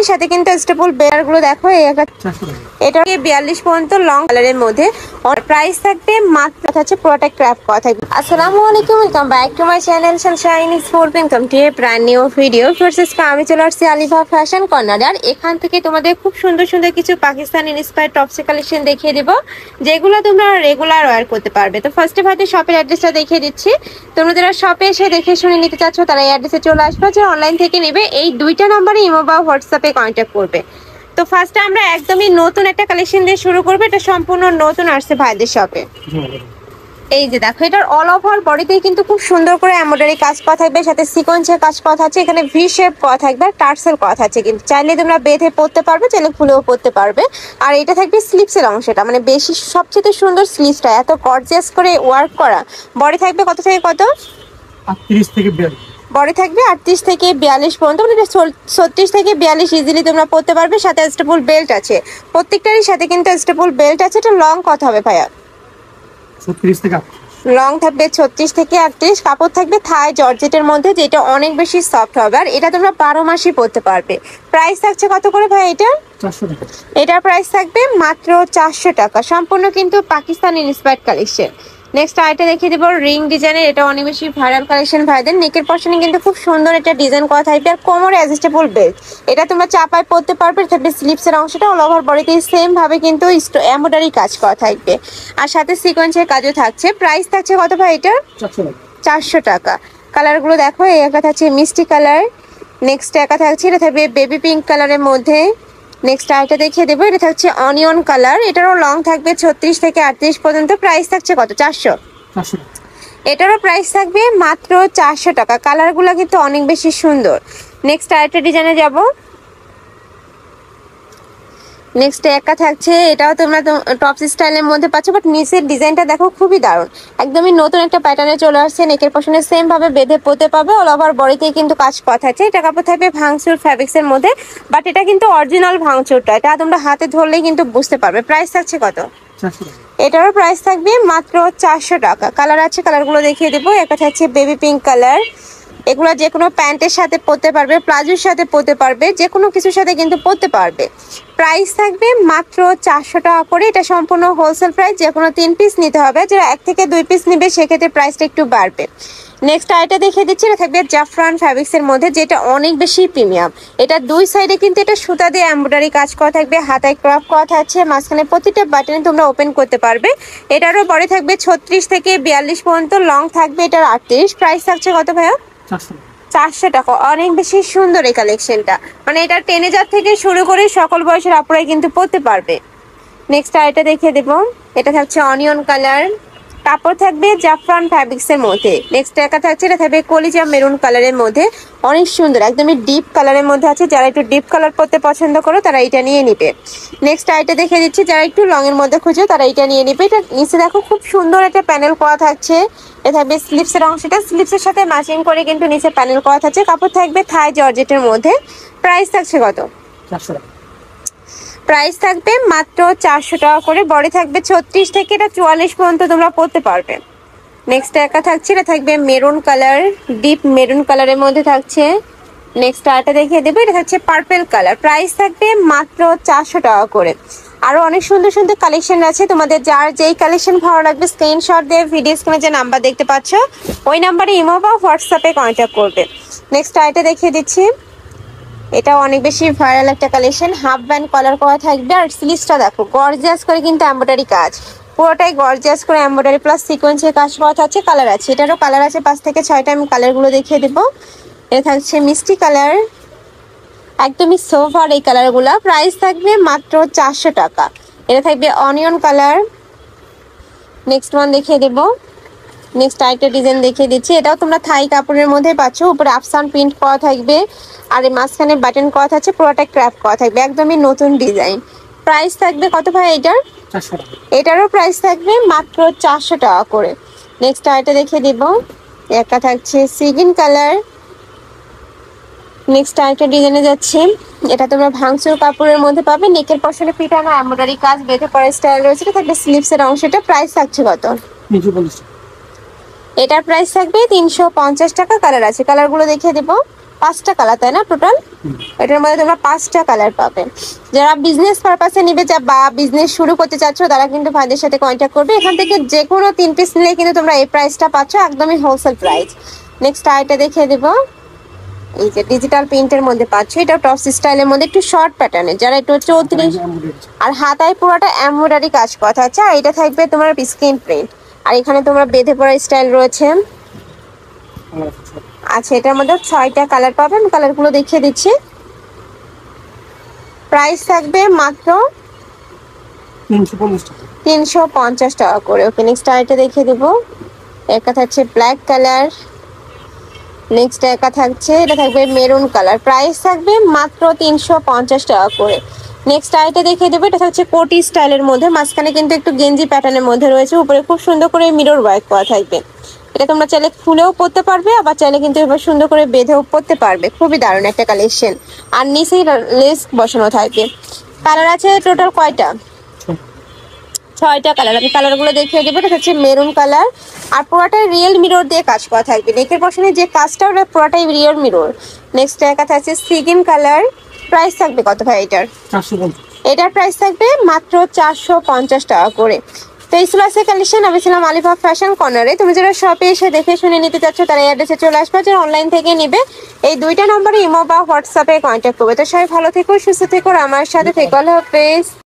সাথে কিন্তু staple bear গুলো দেখো এটা 42 পর্যন্ত লং কালারের মধ্যে প্রাইস থাকবে মাত্র হচ্ছে প্রোডাক্ট ক্র্যাফট করা থাকবে। আসসালামু আলাইকুম, welcome back to my channel sunshine sport income to a brand new video. First আমি চলে আসছি আলিফা ফ্যাশন কর্নার, আর এখান থেকে তোমাদের খুব সুন্দর সুন্দর কিছু পাকিস্তানি ইন্সপায়ার্ড টপস কালেকশন দেখিয়ে দেবো যেগুলো তোমরা রেগুলার ওয়্যার করতে পারবে। তো ফার্স্টে ভাইতে শপের অ্যাড্রেসটা দেখিয়ে দিচ্ছি, তোমরা যারা শপে এসে দেখে শুনে নিতে চাচ্ছ তারা এই অ্যাড্রেসে চলে আসবে, যারা অনলাইন থেকে নেবে এই দুইটা নম্বরে ইমো বা হোয়াটসঅ্যাপে কন্ট্যাক্ট করবে। তো ফার্স্টে আমরা একদমই নতুন একটা কালেকশন দিয়ে শুরু করবো, এটা সম্পূর্ণ নতুন আসছে ভাইদের শপে। এই যে দেখো, এটার অল ওভার বডিতেই কিন্তু খুব সুন্দর করে এমব্রয়ডারি কাজ করা থাকবে, সাথে সিকোয়েন্সের কাজ করা আছে, এখানে ভি শেপ করা থাকবে আর টার্সেল করা আছে। কিন্তু চাইলে তোমরা বেঁধে পরতে পারবে, চাইলে খুলেও পরতে পারবে। আর এটা থাকবে স্লিপসের অংশটা, মানে বেশি সবচেয়ে সুন্দর স্লিভসটা এত গর্জিয়াস করে ওয়ার্ক করা। বডি থাকবে কত থেকে কত? 38 থেকে 42। বডি থাকবে 38 থেকে 42 পর্যন্ত, মানে 36 থেকে 42 ইজিলি তোমরা পরতে পারবে। সাথে স্টেপল বেল্ট আছে, প্রত্যেকটারই সাথে কিন্তু স্টেপল বেল্ট আছে। এটা লং কত হবে ভাইয়া? 36 থেকে 38। লং থাকবে 36 থেকে 38। কাপড় থাকবে থাই জর্জেটের মধ্যে, যেটা অনেক বেশি সফট হবে, আর এটা তোমরা 12 মাসই পরতে পারবে। প্রাইস থাকছে কত করে ভাই এটা? 400 টাকা। এটার প্রাইস থাকবে মাত্র 400 টাকা, সম্পূর্ণ কিন্তু পাকিস্তানি ইন্সপায়ার্ড কালেকশন। নেক্সট আইটা দেখিয়ে দেবো রিং ডিজাইনের, এটা অনেক বেশি ভাইরাল কালেকশন ভাইদের। নেকের পশনে কিন্তু খুব সুন্দর এটা ডিজাইন করা থাকবে, আর কোমরে অ্যাডজাস্টেবল বেল্ট, এটা তোমরা চাপায় পরতে পারবে। থাকবে স্লিপসের অংশটা অল ওভার বডিতে সেম ভাবে কিন্তু এমব্রয়ডারি কাজ করা থাকবে, আর সাথে সিকোয়েন্সের কাজও থাকছে। প্রাইস থাকছে কত ভাই এটা? 400 টাকা। কালারগুলো দেখো, এই একটা থাকছে মিষ্টি কালার, নেক্সট একা থাকছে এটা থাকবে বেবি পিঙ্ক কালারের মধ্যে। নেক্সট আইটা দেখিয়ে দেবো, এটা থাকছে অনিয়ন কালার, এটারও লং থাকবে 36 থেকে 38 পর্যন্ত। প্রাইস থাকছে কত? 400। এটারও প্রাইস থাকবে মাত্র 400 টাকা। কালারগুলো কিন্তু অনেক বেশি সুন্দর। নেক্সট আইটা ডিজাইনে যাব। নেক্সট একা থাকছে, এটাও তোমরা টপস স্টাইলের মধ্যে পাচ্ছ, বাট নিচের ডিজাইনটা দেখো খুবই দারুণ, একদমই নতুন একটা প্যাটার্নে চলে আসছে। নেকের পশনে সেম ভাবে বেঁধে পরতে পারবে, অল ওভার বডিতে কিন্তু কাজ করা থাকছে। এটা কাপড় থাকবে ভাঙচুর ফ্যাব্রিক্সের মধ্যে, বাট এটা কিন্তু অরিজিনাল ভাঙচুরটা, এটা তোমরা হাতে ধরলেই কিন্তু বুঝতে পারবে। প্রাইস থাকছে কত? 400 টাকা। এটারও প্রাইস থাকবে মাত্র 400 টাকা। কালার আছে, কালারগুলো দেখিয়ে দেবো। একটা থাকছে বেবি পিঙ্ক কালার, এগুলো যে কোনো প্যান্টের সাথে পরতে পারবে, প্লাজোর সাথে পরতে পারবে, যে কোনো কিছুর সাথে কিন্তু পরতে পারবে। প্রাইস থাকবে মাত্র 400 টাকা করে। এটা সম্পূর্ণ হোলসেল প্রাইস, যে কোনো 3 পিস নিতে হবে, যারা 1 থেকে 2 পিস নেবে সেক্ষেত্রে প্রাইসটা একটু বাড়বে। নেক্সট আইটা দেখিয়ে দিচ্ছি, এটা থাকবে জাফরান ফ্যাব্রিক্সের মধ্যে, যেটা অনেক বেশি প্রিমিয়াম। এটা দুই সাইডে কিন্তু এটা সুতা দিয়ে এমব্রয়ডারি কাজ করা থাকবে, হাতায় ক্রাফট করা থাকছে, মাঝখানে প্রতিটা বাটনে তোমরা ওপেন করতে পারবে। এটারও বডি থাকবে 36 থেকে 42 পর্যন্ত, লং থাকবে এটার 38। প্রাইস থাকছে কত ভাইয়া? 400 টাকা। অনেক বেশি সুন্দর এই কালেকশনটা, মানে এটা টিনেজার থেকে শুরু করে সকল বয়সের আপুরাই কিন্তু পরতে পারবে। নেক্সট আইটা দেখিয়ে দেবো, এটা থাকছে অনিয়ন কালার, কাপড় থাকবে জাফরান ফ্যাব্রিক্সের মধ্যে। নেক্সট একা থাকছে, এটা থাকবে কলিজা মেরুন কালারের মধ্যে, অনেক সুন্দর, একদমই ডিপ কালারের মধ্যে আছে। যারা একটু ডিপ কালার পরতে পছন্দ করো তারা এটা নিয়ে নিবে। নেক্সট আইটা দেখিয়ে দিচ্ছি, যারা একটু লং এর মধ্যে খুঁজো তারা এটা নিয়ে নিবে। এটা নিচে দেখো খুব সুন্দর একটা প্যানেল করা থাকছে, এটা থাকবে স্লিপসের অংশটা, স্লিপসের সাথে ম্যাচিং করে কিন্তু নিচে প্যানেল করা থাকছে। কাপড় থাকবে থাই জর্জেটের মধ্যে। প্রাইস থাকছে কত? 400 টাকা। প্রাইস থাকবে মাত্র 400 টাকা করে। বডি থাকবে 36 থেকে এটা 44 পর্যন্ত তোমরা পরতে পারবে। নেক্সট একা থাকছে, এটা থাকবে মেরুন কালার, ডিপ মেরুন কালারের মধ্যে থাকছে। নেক্সট আরটা দেখিয়ে দেবো, এটা থাকছে পার্পল কালার। প্রাইস থাকবে মাত্র 400 টাকা করে। আরো অনেক সুন্দর সুন্দর কালেকশন আছে, তোমাদের যার যেই কালেকশন ভালো লাগবে স্ক্রিনশট দিয়ে ভিডিও স্ক্রিনে যে নাম্বার দেখতে পাচ্ছ ওই নাম্বারে ইমো বা হোয়াটসঅ্যাপে কন্ট্যাক্ট করবে। নেক্সট আরটা দেখিয়ে দিচ্ছি, এটা অনেক বেশি ভাইরাল একটা কালেকশন, হাফ ব্যান্ড কলার করা থাকবে, আর স্লিভসটা দেখো গর্জিয়াস করে কিন্তু এমব্রয়ডারি কাজ, পুরোটাই গর্জিয়াস করে এমব্রয়ডারি প্লাস সিকোয়েন্সের কাজ করা থাকছে। কালার আছে, এটারও কালার আছে 5 থেকে 6টা, আমি কালারগুলো দেখিয়ে দেবো। এটা থাকছে মিষ্টি কালার, একদমই সোভার এই কালারগুলো। প্রাইস থাকবে মাত্র 400 টাকা। এটা থাকবে অনিয়ন কালার। নেক্সট ওয়ান দেখিয়ে দেবো, নেক্সট আরেকটা ডিজাইন দেখিয়ে দিচ্ছি, এটাও তোমরা থাই কাপড়ের মধ্যে পাচ্ছ, উপরে আফসান প্রিন্ট করা থাকবে, আর এই মাঝখানে বাটন করা থাকছে, পুরোটা ক্র্যাফট করা থাকবে, একদমই নতুন ডিজাইন। প্রাইস থাকবে কত ভাই এটার? 400 টাকা। এটারও প্রাইস থাকবে মাত্র 400 টাকা করে। নেক্সট আরেকটা দেখিয়ে দিব, একটা থাকছে সিগিন কালার। নেক্সট আরেকটা ডিজাইনে যাচ্ছে, এটা তোমরা ভাঙচুর কাপড়ের মধ্যে পাবে, নেকের পশনে পিটানো এমব্রয়ডারি কাজ বেঁধে পড়া স্টাইল রয়েছে। এটা থাকবে স্লিভসের অংশটা। প্রাইস থাকছে কত? 350 টাকা। এটার প্রাইস থাকবে 350 টাকা। কালার আছে, কালারগুলো দেখিয়ে দেবো। 5টা কালার, তাই না টোটাল? এটার মধ্যে তোমরা 5টা কালার পাবে। যারা বিজনেস পারপাসে নিবে বা বিজনেস শুরু করতে চাচ্ছ তারা কিন্তু ভাইদের সাথে কন্ট্যাক্ট করবে। এখান থেকে যে কোনো 3 পিস নিলে কিন্তু তোমরা এই প্রাইসটা পাচ্ছ, একদমই হোলসেল প্রাইস। নেক্সট আইটা দেখিয়ে দেবো, এই যে ডিজিটাল প্রিন্টের মধ্যে পাচ্ছ, এটা টপস স্টাইলের মধ্যে একটু শর্ট প্যাটার্নের, যারা একটু 34 আর হাতায় পুরোটা এমব্রয়ডারি কাজ করা আছে। আর এটা থাকবে তোমার স্ক্রিন প্রিন্ট, আর এখানে তোমরা বেঁধে পড়া স্টাইল রয়েছে। আচ্ছা, এটার মধ্যে 6টা কালার পাবেন, কালারগুলো দেখিয়ে দিচ্ছি। প্রাইস থাকবে মাত্র 350 টাকা করে। ওকে, নেক্সট আরেকটা দেখিয়ে দেবো। একটা থাকছে ব্ল্যাক কালার, নেক্সট একা থাকছে, এটা থাকবে মেরুন কালার। প্রাইস থাকবে মাত্র 350 টাকা করে। নেক্সট আইটা দেখিয়ে দেবো, এটা থাকছে কোটি স্টাইলের মধ্যে, মাঝখানে কিন্তু একটু গেঞ্জি প্যাটার্নের মধ্যে রয়েছে, উপরে খুব সুন্দর করে মিরর ওয়ার্ক করা থাকবে। এটা তোমরা চাইলে খুলেও পরতে পারবে, আবার চাইলে কিন্তু এবার সুন্দর করে বেঁধেও পরতে পারবে। খুবই দারুণ একটা কালেকশন। আর নিচেই লেস বসানো থাকবে। কালার আছে টোটাল কয়টা? 6টা কালার। আমি কালারগুলো দেখিয়ে দেবো। এটা হচ্ছে মেরুন কালার, আর পুরোটাই রিয়েল মিরর দিয়ে কাজ করা থাকবে। নেকের পশনে যে কাজটা ওটা পুরোটাই রিয়েল মিরর। নেক্সট একটা থাকছে সিগিন কালার। প্রাইস থাকবে কত ভাই এটার? 450। এটার প্রাইস থাকবে মাত্র 450 টাকা করে। তো এই ছিল আজকে কালেকশন। আমি ছিলাম আলিফা ফ্যাশন কর্নারে। তুমি যারা শপে এসে দেখে শুনে নিতে চাচ্ছ তারা এই অ্যাড্রেসে চলে আসবে, যারা অনলাইন থেকে নিবে এই 2টা নম্বরে ইমো বা হোয়াটসঅ্যাপে কন্ট্যাক্ট করবে। তো সবাই ভালো থেকো, সুস্থ থেকো, আমার সাথে থেকো। আল্লাহ হাফেজ।